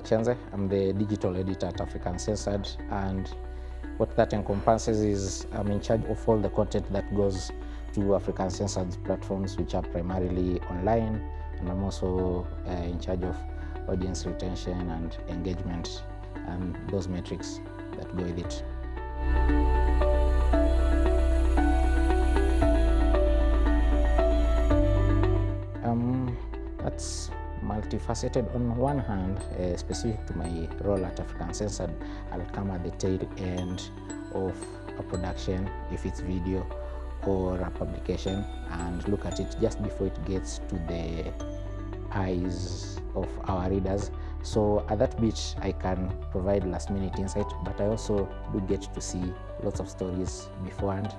Samuel Chenze. I'm the digital editor at African Censored, and what that encompasses is I'm in charge of all the content that goes to African Censored platforms, which are primarily online, and I'm also in charge of audience retention and engagement and those metrics that go with it. That's multifaceted. On one hand, specific to my role at African Censored, I'll come at the tail end of a production, if it's video or a publication, and look at it just before it gets to the eyes of our readers. So at that bit, I can provide last-minute insight, but I also do get to see lots of stories beforehand,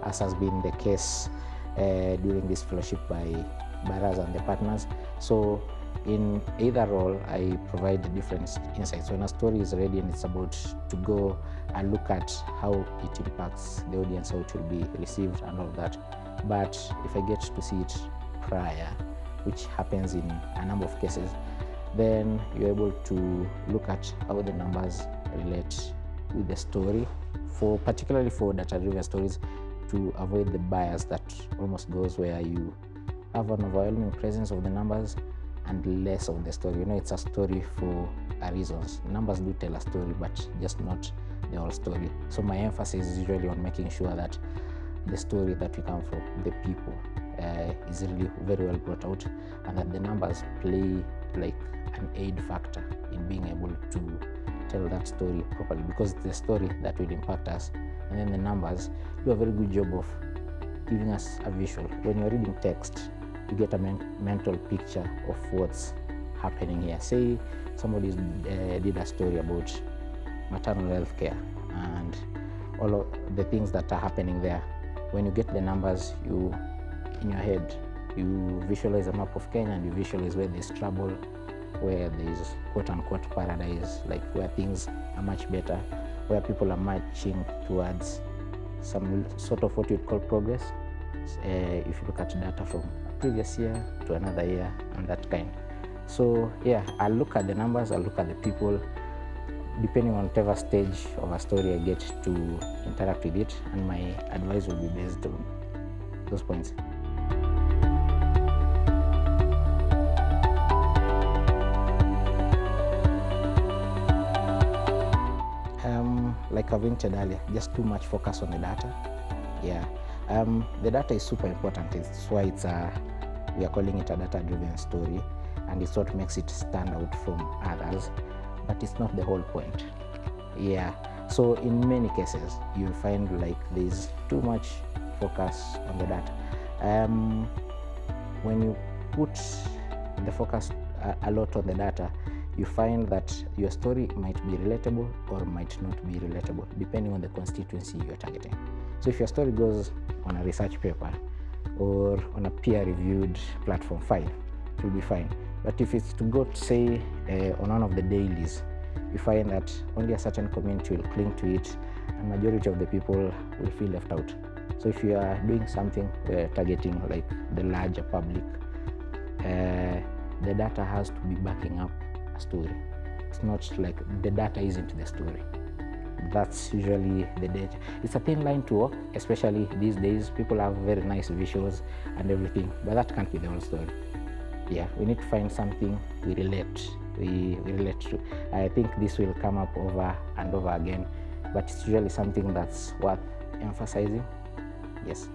as has been the case during this fellowship by Baraz and the partners. So in either role, I provide different insights. When a story is ready and it's about to go, I look at how it impacts the audience, how it will be received and all that. But if I get to see it prior, which happens in a number of cases, then you're able to look at how the numbers relate with the story, particularly for data-driven stories, to avoid the bias that almost goes where you have an overwhelming presence of the numbers and less of the story. It's a story for a reason. Numbers do tell a story, but just not the whole story. So my emphasis is usually on making sure that the story that we come from, the people, is really very well brought out, and that the numbers play like an aid factor in being able to tell that story properly, because it's the story that will impact us, and then the numbers do a very good job of giving us a visual. When you're reading text, you get a mental picture of what's happening here. Say somebody did a story about maternal health care and all of the things that are happening there. When you get the numbers, in your head, you visualize a map of Kenya, and you visualize where there's trouble, where there's quote-unquote paradise, like where things are much better, where people are marching towards some sort of what you'd call progress. If you look at data from a previous year to another year and that kind. So yeah, I'll look at the numbers, I'll look at the people, depending on whatever stage of a story I get to interact with it, and my advice will be based on those points. Like I've hinted earlier, just too much focus on the data. Yeah, the data is super important. It's why we are calling it a data-driven story, and it's what makes it stand out from others, but it's not the whole point. Yeah, so in many cases, you'll find like there's too much focus on the data. When you put the focus a lot on the data, you find that your story might be relatable or might not be relatable, depending on the constituency you're targeting. So if your story goes on a research paper or on a peer-reviewed platform, fine, it will be fine. But if it's to go, say, on one of the dailies, you find that only a certain community will cling to it, and majority of the people will feel left out. So if you are doing something where you're targeting like the larger public, the data has to be backing up a story. It's not like the data isn't the story. That's usually the data. It's a thin line to walk, especially these days. People have very nice visuals and everything, but that can't be the whole story. Yeah, we need to find something we relate to. I think this will come up over and over again, but it's usually something that's worth emphasizing. Yes.